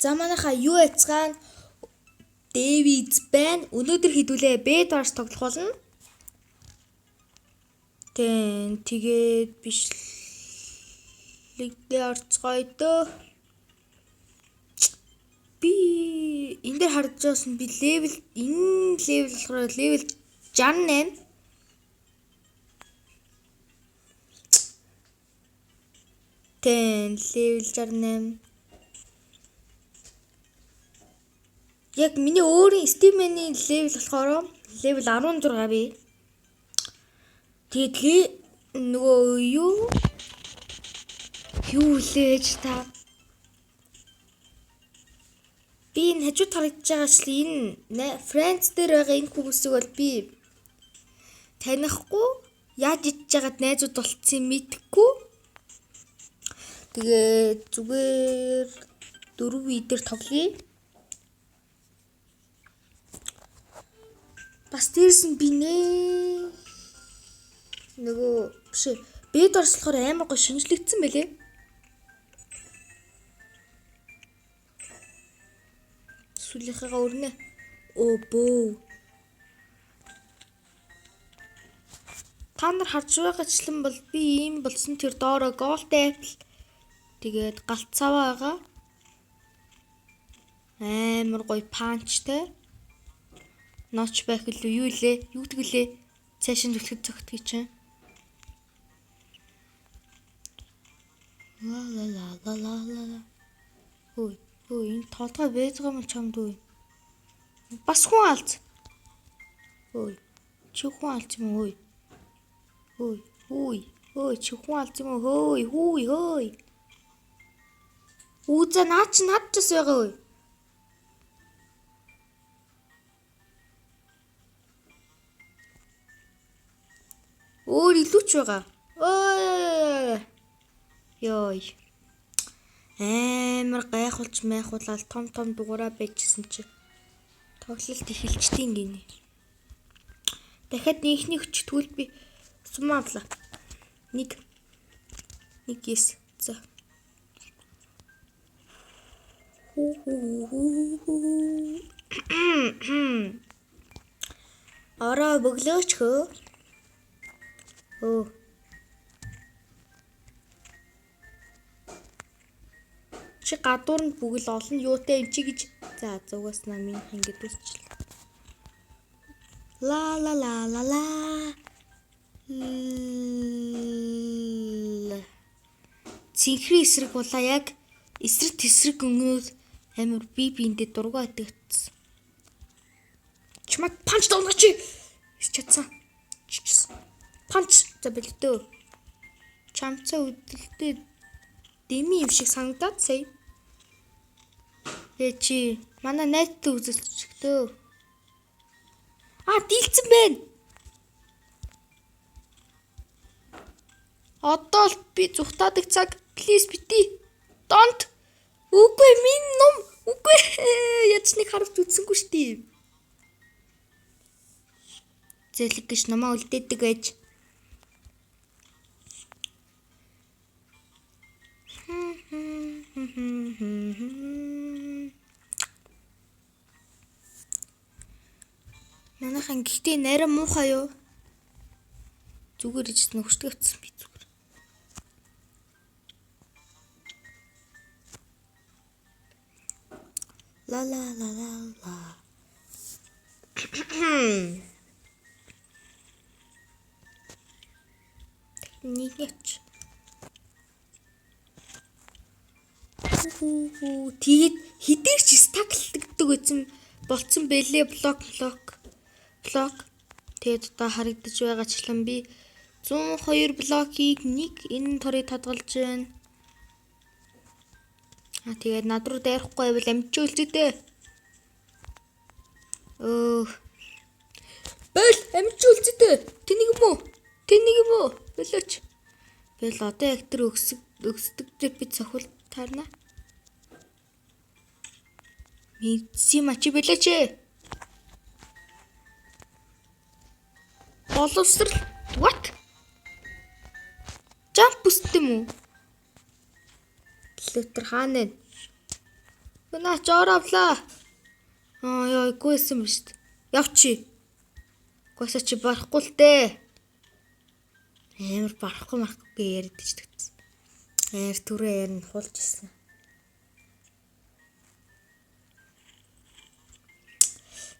За манайхаа юу яцгаана? Дэвиз байна. Өнөөдөр хэдүүлээ бэд варс тоглох болно. Тэгээд бичлэгдээ орцгоё дөө. Би энэ дээр харж байсан би левел болохоор левел 68. Левел 68. Яг миний өөрийн Steam-ийн левел болохоор левел 16 би. Тэгээд нөгөө юу лээж та. Би энэ хажууд харагдаж байгаач энэ Friends дээр байгаа энэ хүмүүсийг бол би танихгүй, яаж ичж байгаад найзууд болцсон мэдэхгүй. Тэгээд зүгээр 4 видео тоглоё. Бас дээрс нь би нөгөө биш бэд орслохоор амар гоо шинжлэгдсэн байлээ. Сүлийнхээгаа өрнө. Оо бөө. Та нар харж байгаачлан бол би ийм болсон тэр доороо голдтай апл. Тэгээд галцаваа байгаа. Амар гоё панчтай. Ноч байх илүү юу лээ? Юу гэвэл цааш нь зүлхэд зөгтгий чинь. Ла. Хөөе, энэ толгой вэзгаа мөн чамд үе. Бас хүн алц. Хөөе. Чи хүн алц юм уу? Хөөе, чи хүн алц юм уу? Хөөе. Үзэ наач байгаа үе. Өөр илүү ч байгаа. Ёй. Амар гайхуулж майхуулаад том дугаараа байжсэн чи тоглолт эхэлчихдээ гинэ. Дахиад нэгний хүч тэгвэл би сумаавла. Нэг yes. За. Ороо бөглөөч хөө. Чи гадуур нь бүгэл олон юутай юм чи гэж зугаас намын ингэж үсчихлээ. Ла. Цинхри эсрэг булаа яг эсрэг тесрэг өнгнөөс амар биэндээ дургаа итгэвчихсэн. Чимаг панч донооч. Чадсан. Панч за бэлдөө. Чамцаа үдэлтэй деми юм шиг санагдаад сая. Чи манай найзтай үзэлцчихдөө. Дийлцэн байна. Одоо л би зүхтаадаг цаг please бити. Don't. Үгүй минь ном. Үгүй яаж нэг харавч үтсэнгүй штий. Зэлэг гэж намаа үлдээдэг байж. Манайхан гэхдээ нарай муухай юу? Зүгээр ижсэн хөштэй авцсан би зүгээр. Ла. Нэгч. Тэгээд хідэрч стаклддаг гэсэн болцсон бэлээ блок. Тэгээд одоо харагдаж байгаачлан би 102 блокийг нэг энэ торыг татгалж байна. Тэгээд над руу дайрахгүй байвал амжиж үлдээ. Бэл амжиж үлдээ. Тэнийг юм уу? Болооч. Бэл одоо яг тэр өксдөг дээр би цохол таарна. Мэдсима чи болооч. Боловсрал. What? Jump boost юм уу? Лютер хаана вэ? Наач оравлаа. Яа, гүйсэн юм шүү дээ. Явчи. Гүйсэ чи барахгүй л дээ. Амар барахгүй марахгүй яриад ч тэгсэн. Амар түрээ ярина хулж ирсэн.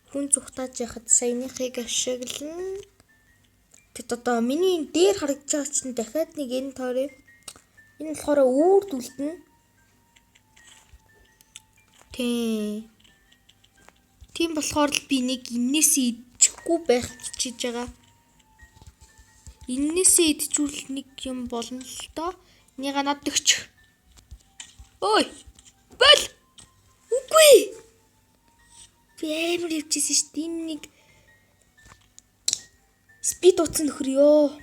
Хүн зүхтааж яхад саяныхыг ашиглана. Тэд одоо миний дээр харагдаж байгаа чинь дахиад нэг энэ тойроо. Энэ болохоор үүрд үлдэнэ. Тийм болохоор л би нэг энээсээ идэхгүй байх хичээж байгаа. Энээсээ идчихвэл нэг юм болно л доо. Энийг надад өгч. Ой! Бол! Үгүй! Би амар явчихсан шүү дээ. Энэ нэг спид утсан нөхөр ёо.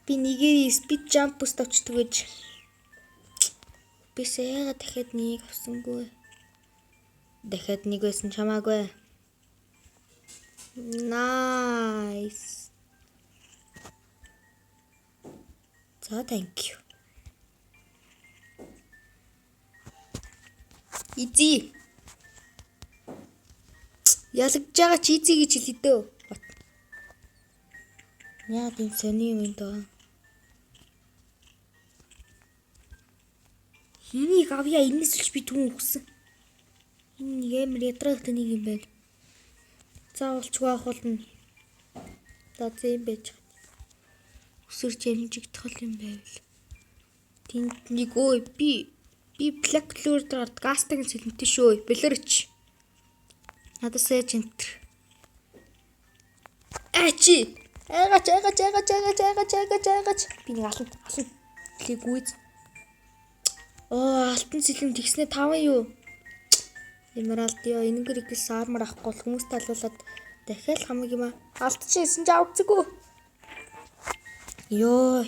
Би нэгээр спид jump boost авчдаг гэж. Би яагаад дахиад нэг авсангүй. Дахиад нэг байсан чамаагүй. Nice. За thank you. Изи. Ялгаж байгаа чи изи гэж хэлээ дөө. Яа тийм сони юм доо. Хинийг авья энэс л би түн өгсөн. Энэ ямар ядраатай нэг юм байна. Заавалчгүй ахуулна. За зэм байж. Өсөрч амжигдах юм байвал. Тэнд нэг ой би Black Lord гастыг сэлэнтэй шүү. Бэлэрч. Надаас ээж энтер. Ачи. Аагач. Би нэг алан. Лиг үйз. Алтан сэлэм тэгснэ 5 юу? Emerald ёо энэгээр ихс армор авахгүй хүмүүст талуулаад дахиад хамаг юм алдчихсан ч авцгүй. Ёо.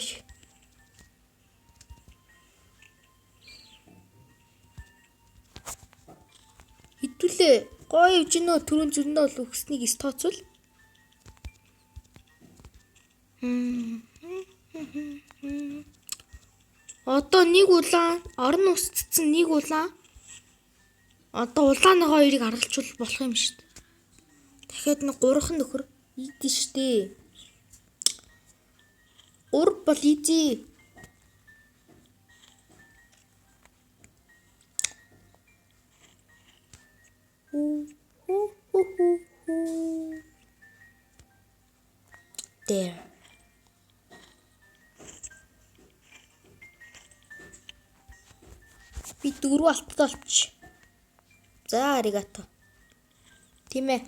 Хитүүлээ. Гоё явж гинөө түрүүн зүрнээ бол өгснийг стооцвол. Одоо нэг улаан орон устцсан нэг улаан. Одоо улааны хоёрыг аргалжуул болох юм шүү дээ. Дахиад нэг 3хан нөхөр ийдэн штэ. 3 бол ийзий. There. Би 4 алттай олчих. За аригато. Тийм ээ.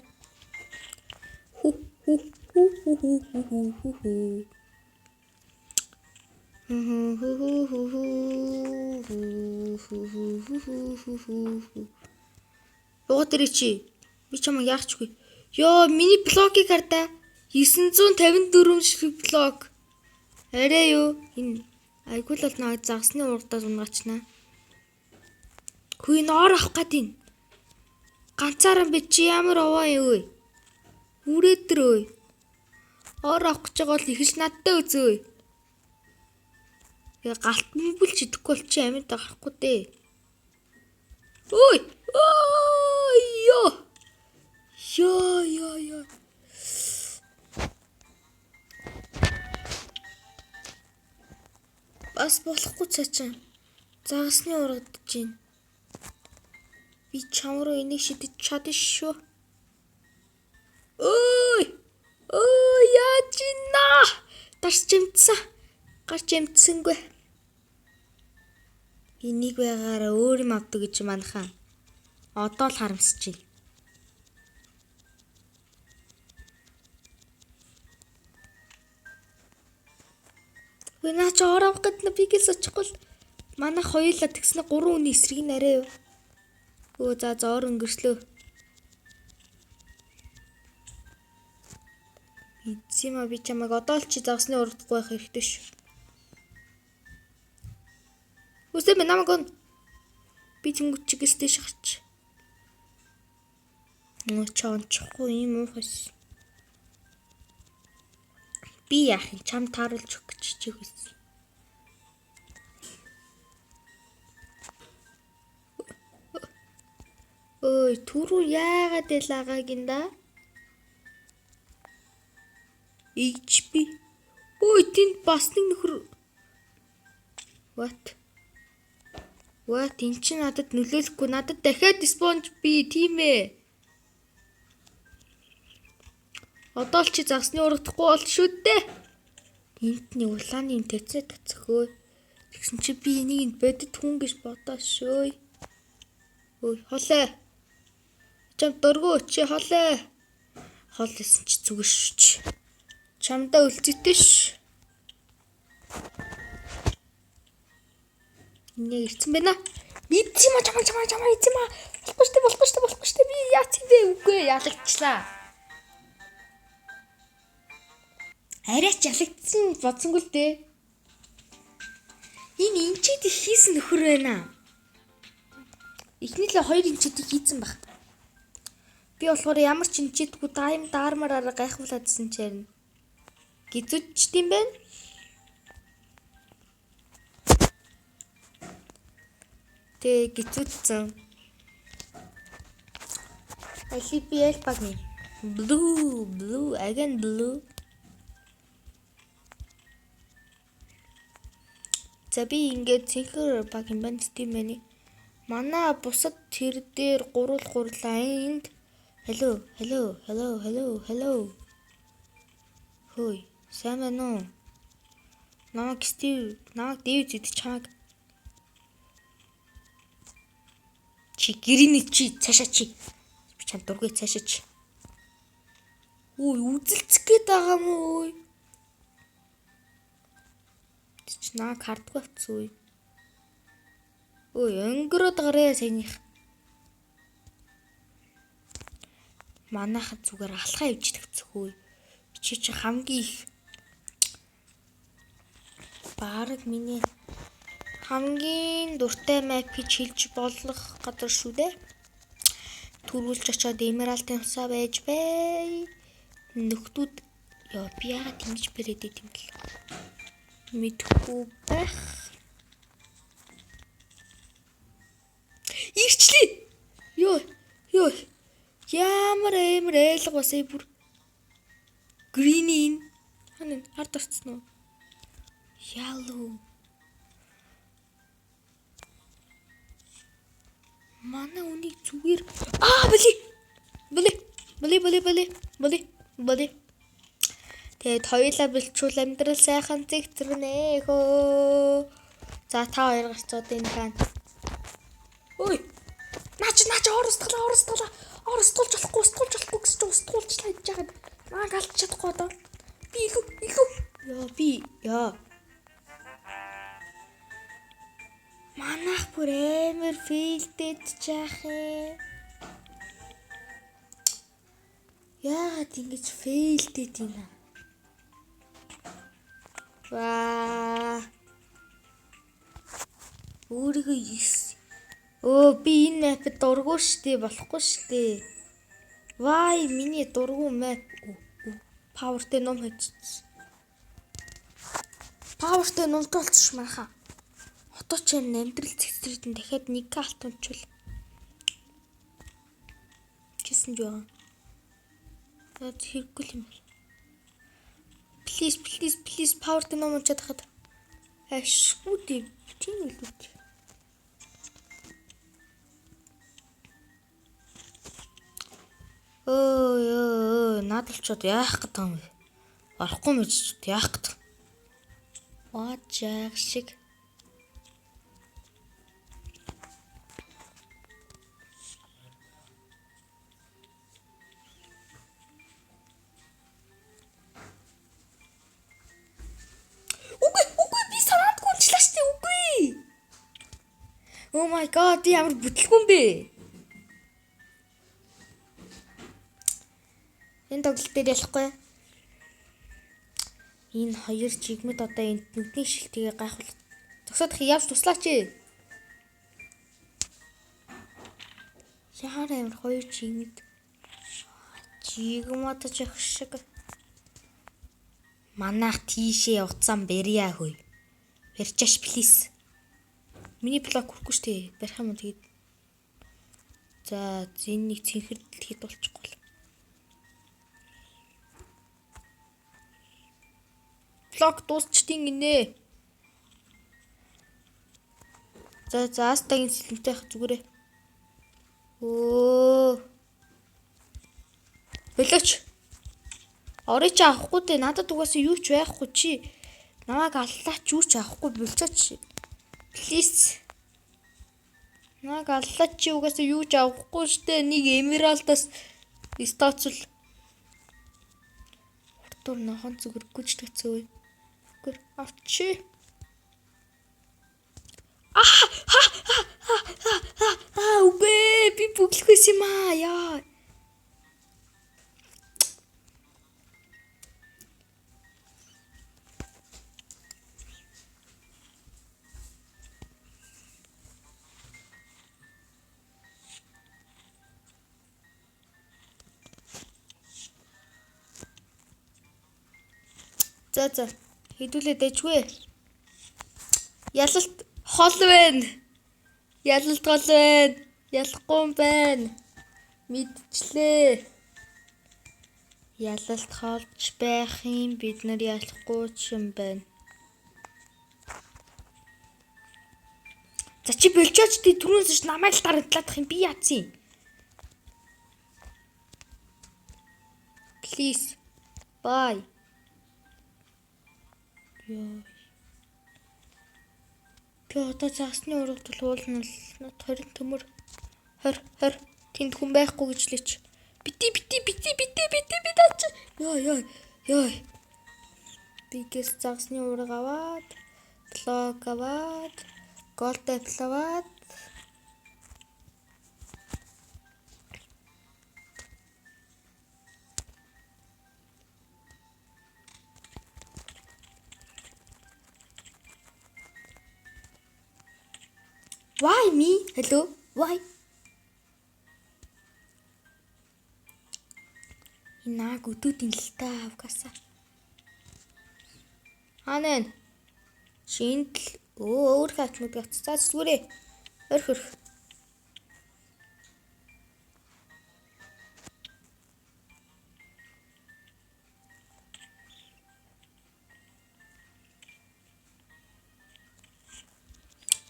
Уудэр чи. Би чамаа яахчгүй. Ёо, миний блокийг хардаа. 954 шиг блок. Арай юу? Энэ айгуул бол нэг загсны урдаас унгачнаа. Хүй ноор авах гэдэг. Ганцаараа би чи ямар овоо юу? Үрээдрөө. Оор авах гэж байгаа бол ихэж надтай үзөө. Я галтан бүл чидэхгүй бол чи амьд гарахгүй дээ. Ой! Ёо. Бас болохгүй цаачаа. Загасны урагдаж байна. Би чам руу энийг шидэж чадна шүү. Ой! Яаж ийна? Тарч юмцсан. Гарч юмцсангүй. Энийг байгаараа өөр юм авдаг гэж манайхаа. Одоо л харамсаж байна. Вэ наа чи ор авах гэдэг нь бигээс очихгүй л манайх хоёулаа тэгснэ 3 хүний эсрэг нь арай юу. Өө за ор өнгөрслөө. Эцсийма би чамайг одоо л чи загсны урдахгүй байх хэрэгтэй шүү. Үсэ минь намайг би тэнгуү чигээс дэш гарч. Чончхгүй юм уу хас. Би яах юм чам тааруулж өгөх гэж чигээс. Ой, түрүү яагаад лагаагийн да? HP. Ой, тэнд бас нэг нөхөр. What? Эн чи надад нөлөөлөхгүй. Надад дахиад спонж би тийм ээ. Одоо л чи загсны урагдахгүй бол шүү дээ. Энд нэг улааны юм тэцээ тацхөө. Тэгсэн чи би энийг бодит хүн гэж бодоошөө. Ой, холоо. Чам дургу чи холоо. Холсон чи зүгээр шүүч. Чамдаа үлзэтэй ш. Ингээ ирсэн байна. Мэдсэн ма чамаа ийцэн ма. Болохгүй штэ би яац юм бэ? Үгүй ялагчлаа. Арайч ялагдсан бодсонгүй л дээ. Энэ инчид их хийсэн нөхөр байна. Эхнийхээ 2 инчид хийсэн баг. Би болохоор ямар ч инчидгүй даармаар арга гайхуулаадсэн чирнэ. Гизүчт юм байна. Тэ гизүцсэн. Алипиэл багны. Blue, again blue. За би ингээд цэнхэр баг юм байна тийм ээ. Манай бусад тэр дээр гурлаа энд. Hello. Хөөе, сайн байна уу? Намайг Дэвид гэдэг чамайг. Чи гэрийн чи цаашаа чи. Би чам дургүй цаашаа чи. Ой, үзэлцэх гээд байгаа юм уу? Чи наа картгүй авцсан уу? Ой, өнгөрөөд гараа саяных. Манайхан зүгээр алхаа явж тагцхүү. Чи хамгийн их баг миний хамгийн дуртай мап гэж хэлж болох газар шүү дээ. Төрүүлж очоод Эмералдын усаа байж бай. Нөхдүүд ёо би яагаад ингэж бэрээд идэм бэл. Мэдхгүй байх. Ирчлээ. Ёо. Ямар ээлг басаа бүр. Green. Ханаа хард орцсон уу? Yellow. Манай үнийг зүгээр бали. Тэгээд хоёулаа бэлчүүл амьдрал сайхан зэгцэрнэ хөө. За та хоёр гарцууд энэ хаана. Ой. Наач орстуулж болохгүй гэж устгуулчлаа гэж яагаад. Наа галж чадахгүй одоо. Би Яа. Манайх бүр амар фейлдэд жаах юм. Яагаад ингэж фейлдэд юм аа? Ваа. Өөрийгөө ихс. Би энэ мэпэд дургуй штэ болохгүй штэ. Вай миний дургуй мэп. Павертэй ном хийчихсэн. Павертэй ном толцш маха. Одоо ч юм амьдрал зэгцрээд дахиад нэг алт унчвал. Чисэн жоо. За хэрэггүй юм байна. Please павертэй ном унчаад хахад. Ашгүй дээ. Тийм үү. Наадалчууд яах гэдэг юм бэ? Орохгүй мэжчүүд яах гэдэг. Жаах шиг. Үгүй би санаандгүй унчлаа штэ үгүй. Oh my god, ямар бүтлгүй юм бэ? Энэ тоглолт дээр ялахгүй. Энэ хоёр жигмэд одоо энд нүдний шилтгийг гайхуул. Зогсоодох явж туслаач. Яар амар хоёр жигмэд. Жигмэд жих шиг. Манайх тийшээ уцсан бэрья хөөе. Барьчааш плиз. Миний блок хүрхгүй штэ. Барих юм тэгээд. За зиннийг цэнхэр дэлхийд болчихгүй. Блок дуусчдیں۔ Гинэ. За астагийн сэлэмтэй ах зүгээрээ. Болооч. Орой чи авахгүй дээ. Надад угаасаа юу ч байхгүй чи. Намайг аллаач юу ч авахгүй болцооч. Please. Намайг аллаач чи угаасаа юу ч авахгүй штэ. Нэг эмералдаас стацул. Хурдуур нохон зүгэргүй ч төцөө. Гэр авчи. Үгүй би бүглэхээс юм аа. Яа. За хэдүүлээ дэжгүй. Ялалт хол байна. Ялалт гол байна. Ялахгүй юм байна. Мэдчлээ. Ялалт холж байх юм бид нар ялахгүй ч юм байна. За чи болчооч тий түрүүнээс намайг л дарамтлаадах юм би яатсан юм. Please. Bye. Яа. Би одоо загсны ургатал уулна л 20 төмөр 20 тэнд хүн байхгүй гэж лээч. Бити даач. Яа. Бигээс загсны ураг аваад блок аваад голд аваад Why me? Hello? Why? Инаг өдөөдийн л та авгаса. Ханаа. Шиндэл өөр хаач мэд гацсан. За зүгээрээ. Хөрх.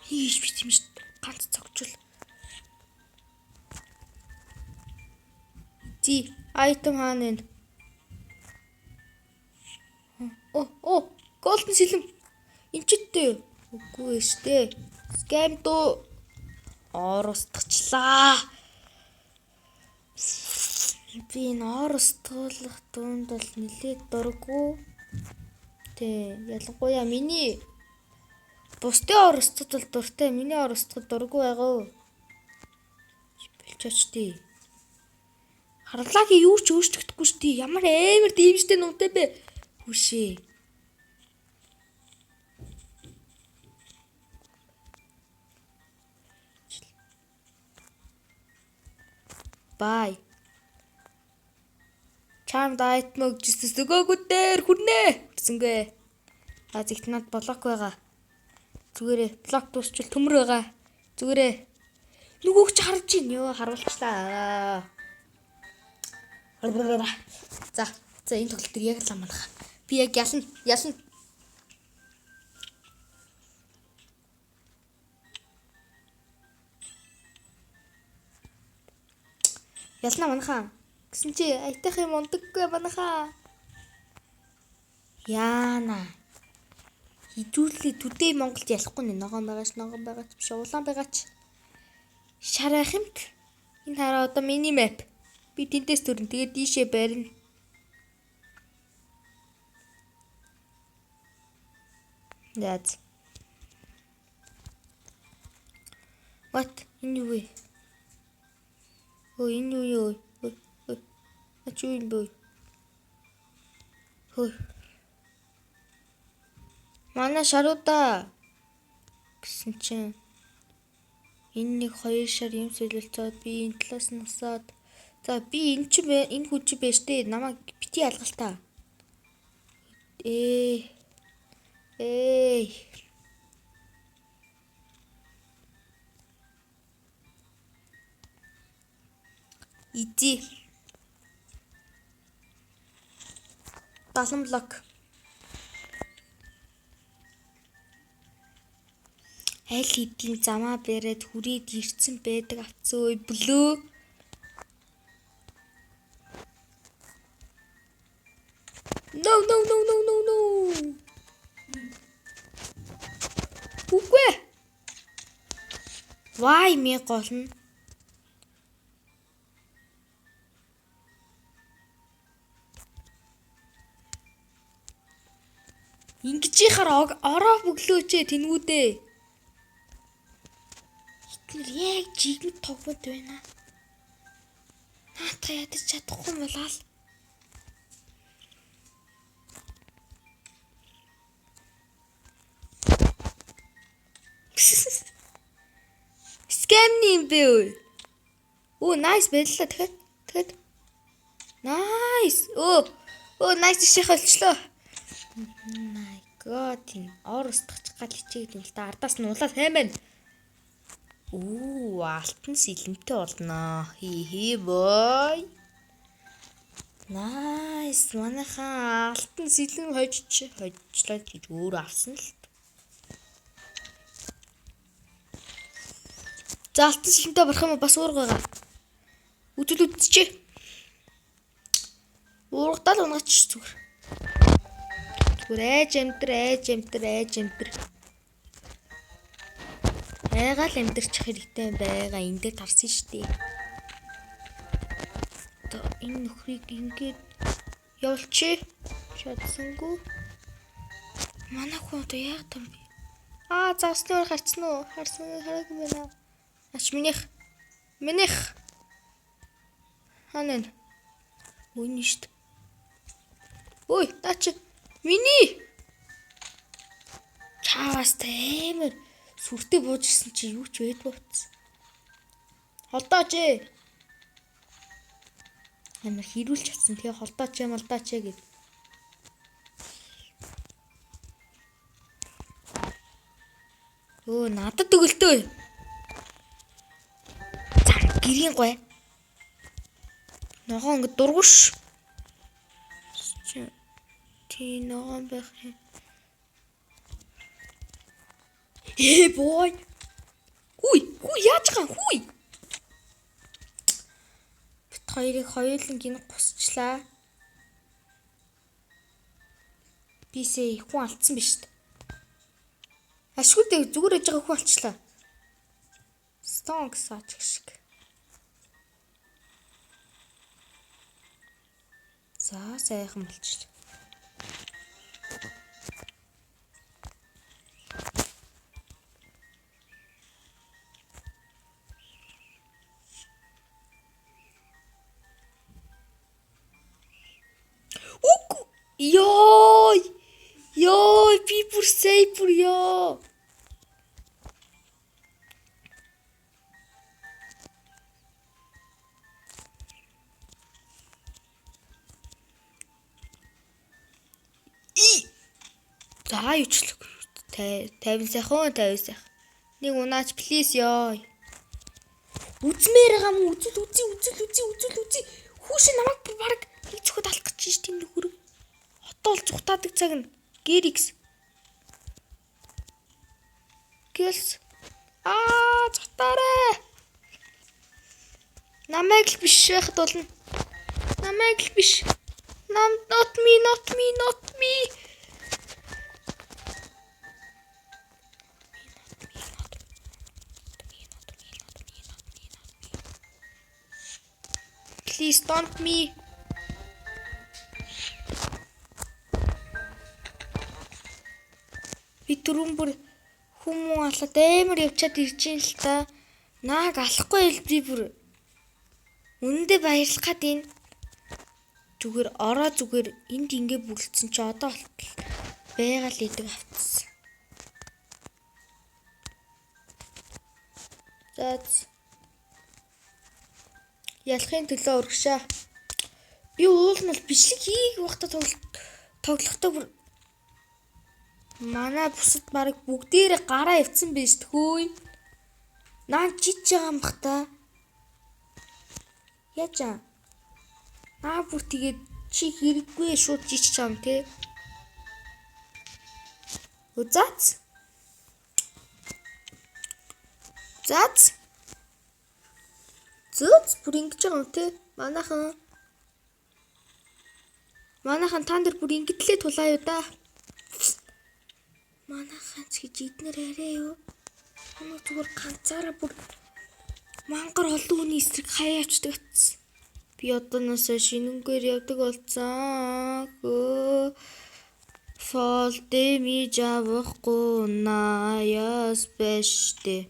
Ийш бит юм шүү. Ганц цогчул. Ди, айтем хаана вэ? Голден сэлэм. Инчтэй. Үгүй ээ. Скам доо. Орустгачлаа. Би энэ орустгуулах дунд бол нэлээд дурггүй. Тэ, ялангуяа миний бусдын оростод бол дуртай. Миний оростод дурггүй байгаа. Болчооч тий. Харлагийн юу ч өөрчлөгдөхгүй шүү дээ. Ямар амар дэмжтэй нүнтэй бэ? Хүшээ. Bye. Charm diet мөгжсөс өгөөгүй дээр хүрнэ. Гэсэнгүй. Зэгт над блок байгаа. Зүгээрээ блок дуусчвал төмөр байгаа. Зүгээрээ. Нүгөөг ч харж ийн ёо харуулчлаа. За энэ тоглолт төр яг л амарх. Би яг ялна. Ялна манахаа. Гэсэн чи айтах юм ундаггүй манахаа. Яана. Хижүүлээ төдөө Монголд ялахгүй нэ ногоон байгаач биш улаан байгаач. Шарах юмт. Энэ хараа одоо миний map. Би тэндээс төрн тэгээд дийшээ барина. Яац. What? Энэ юу вэ? Энэ юу? Ачуун бой. Манай шаруудаа гэсэн чинь энэ нэг 2 шар юм солилцоод би энэ талаас нь усаад за би энэ хүч байж тээ намайг бити алгалтаа. Изи. 70 блок. Аль хэдийн замаа бариад хүрээд ирсэн байдаг авцсан ой блөө. No. Үгүй. Вай ми голно. Ингэж ихаар ороо бөглөөч тэнгүүдээ. Хитнэр яг жигмэд тогмод байна. Наатах ядаж чадахгүй болоо. Скэмни юм бэ үү? Оо, nice байлаа тэгэхэд. Nice. Оо, nice ших олчлоо. My god, ор устгах гал хичээгээд юм л та. Ардаас нь улаад хайм байна. Оо, алтан сэлэмтэй болно. Хи бой. Nice. Манайхаа алтан сэлэм хожчлоо гэж өөр авсан л. За алтан сэлэмтэй барах юм бас уургагаа. Үдчихээ. Уургадал унгаач зүгээр. Ээж амтэр. Айгаал амтэрчих хэрэгтэй байгаа. Энд дээр тарсан штий. Одоо энэ нөхрийг ингээд явуулчих. Чадсангүй. Манай хүн одоо яа том бэ? Загснаар харцсан уу? Хараагүй байна. Ач минийх. Ханаа. Үний штт. Ой, тач миний. Чаавас тэмэр сүртэй бууж ирсэн чи юу ч байдгүй утсан. Холдооч ээ. Амар хэрүүлж чадсан. Тэгээ холдооч гэд. Өө надад өгөлтөө. За гэрийн гой. Ногоо ингэ дургуш. Тий ногоо байх юм. Бой. Хүй яаж байгаа хүй. Бит хоёрыг хоёуланг гин гусчлаа. Бисээ хүн алдсан биз дээ. Ашгүй дээ зүгээр яж байгаа хүн алчлаа. Стонг саач шиг. За сайхан болчихлоо. Ёй би бүр сейпүр ёо. За юучлаг. 50 сайхан. Нэг унаач плиз ёо. Үзмээр байгаа юм үзэл. Хүүш намайг баг нэг зөвхөд алах гэж чинь тийм нөхөр. Хотоол зүхтаадаг цаг нь Гэрикс. Гэлс. Цутаарэ. Намайг л биш байхад болно. Намайг л биш. Not me. Please don't me. Би түрүүн бүр хүмүүс алаад амар явчаад ирж ин л та. Нааг алахгүй л би бүр үнэндээ баярлах гад энэ. Зүгээр энд ингэ бүгэлдсэн чи одоо болтол байгаа л идэг автсан. За. Ялахын төлөө урагшаа. Би уулнал бичлэг хийх багтаа тоглохдоо бүр манай бусад барыг бүгдээрээ гараа явцсан байж тхөөе. Наа жиж байгаа юм бах та. Яачаа. Бүр тэгээд чи хэрэггүй шууд жичж чам те. Үзаац. Заац. Зөөц бүр ингэж байгаа юм те. Манайхан та нар бүр ингэдлээ тулаа юу да. Манайхан ч гэж эднэр арай юу. Хамаг зүгээр ганцаараа бүр мангар олон хүний эсрэг хаяа явчихдаг атсан. Би одооноосоо шинэнгээр явдаг болцсон. Фол дэмиж авахгүй наяас бэштэй.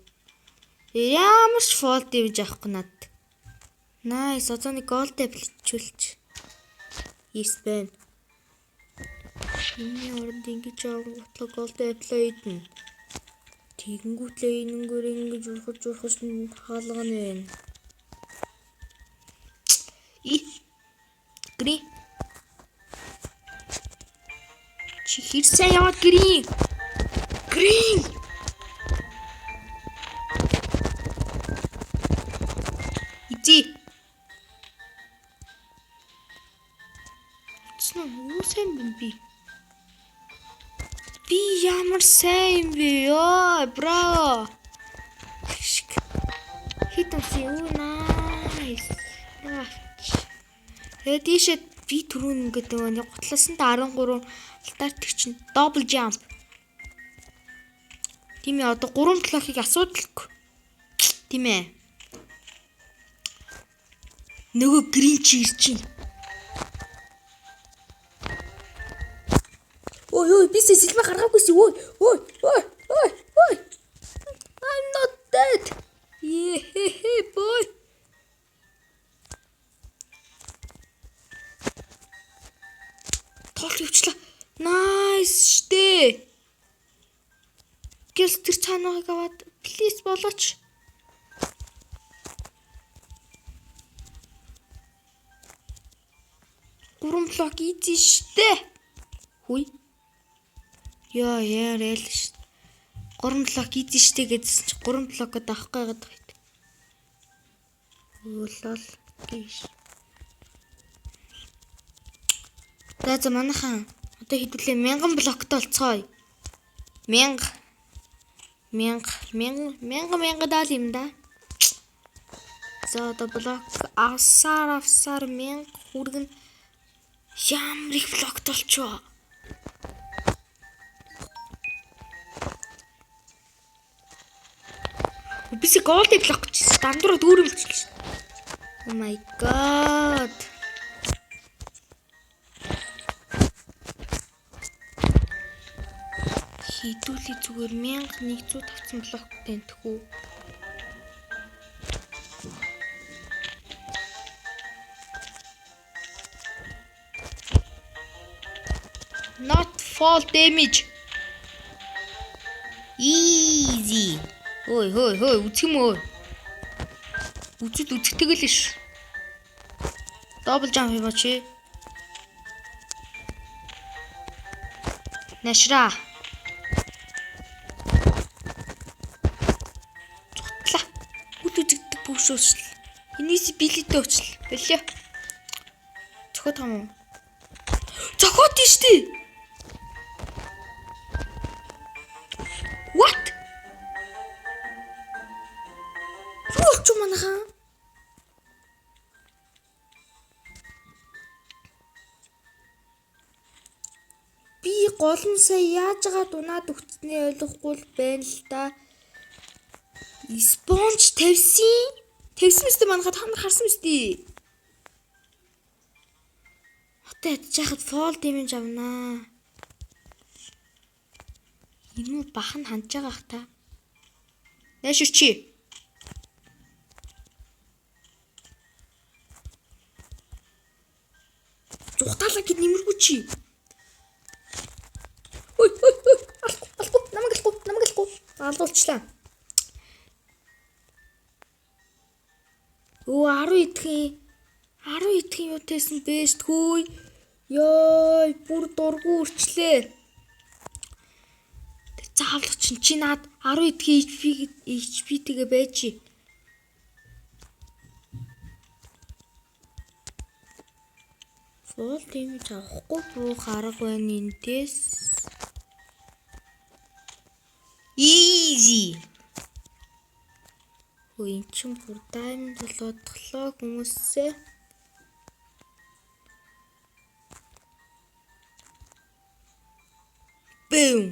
Ямарч фол дэмиж авахгүй надад. Найс, одоо нэг голд апличүүлж. Yes бэн. Миний оронд ингэж авах голд аплайдна. Тэгэнгүүтлээ энэнгээр ингэж урхаж хаалгана вэ. Гри. Чи хэрсэн яваад грин. Ити. Юу сайн бэ би? Би ямар сайн бэ ёо, браво. Хитэнси юу найс. Тэдийшээ би түрүүн ингээд нэг гутлаасан та 13 алтаар тэг чинь дабл жамп. Тийм ээ одоо 3 блокийг асуудалгүй. Тийм ээ. Нөгөө грин чи ирж чинь. Ой би сэлмэ гаргаагүйсэн. Ой. I'm not dead. Yeah boy. Тол явчлаа. Nice штэ. Гэл тэр цаанааг аваад please болооч. Гурван блок easy штэ. Хүй. Яа ярэл штэ. 3 блок easy штэ гэдсэн чи 3 блокод авах гайгаад байт. Уулал гэж. За манайхан одоо хэдүүлээ 1000 блоктой болцгоё. 1000 даал юм да. За одоо блок авсаар 1000 хүргэн ямар их блоктой болчихоо. Биси голд блок гэж дандуур дүүрэмлчихлээ. Oh my god. Хитүүли зүгээр 1100 тавцсан блоктэй энтхүү. Not fall damage. Easy. Ой, үцэх юм өө. Үцэтгэл л ш. Дабл жамп юм чи. Нашра. Цутлаа. Үцэгдэг бүшөөс. Энийс билеттэй өчл. Болио. Цохот юм уу? Цохот штий. What? Юу манайхан? Би гол нь сая яаж байгаа дунаад өгцснээ ойлгохгүй л байна л да. Спонж тавьсан мэт манайхад хамар харсан мэт. Хотод ядчихад фол дэмэж авнаа. Энэ бах нь хандж байгаа ах та. Нэш чи. Зүхтаалаа гэд нэмэргүй чи. Ой. Алахгүй. Намайг алахгүй. Алуулчлаа. Өө 10 идэхэн юу тээсэн бэст хөөй. Ёй, бүр дургу үрчлээ. Заавал чи наад 10 идэхэн HP-тэйгээ байж. Full damage авахгүй буух арга байна энэс. Easy. Өө эн чин бүр diamond болоодглоо хүмүүсээ. Boom.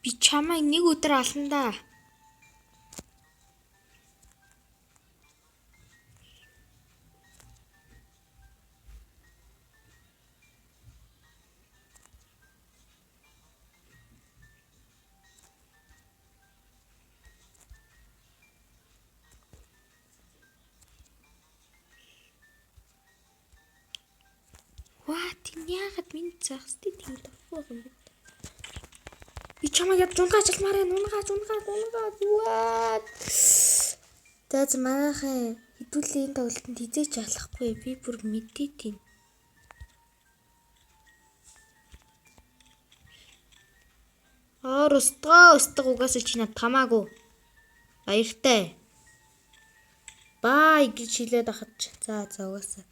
Би чамайг нэг өдөр ална да. What? Яагаад минь загсдээ тийм тохиог юм бэ? Би чамайг ядж унгаа ажилмаар байна. Унгаа. What? Тэз манайхаа хэдүүлээ энэ тоглолтод хизээч алахгүй. Би бүр мэдээ тийм. Өстгөө угаасаа чи над тамаагүй. Баяртай. Бай гэж хэлээд ахад. За угаасаа.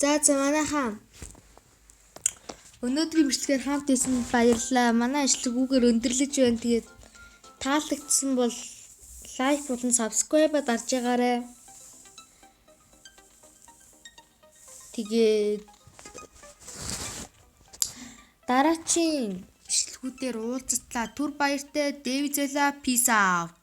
За манайхаа өнөөдрийн бичлэгээр хамт исэн баярлалаа. Манай ажлыг үгээр өндөрлөж байна. Тэгээд таалагдсан бол лайк болон subscribe-а дарж байгаарай. Тэгээд дараачийн бичлэгүүдээр уулзтлаа. Түр баяртай. Дэвизэла. Peace out.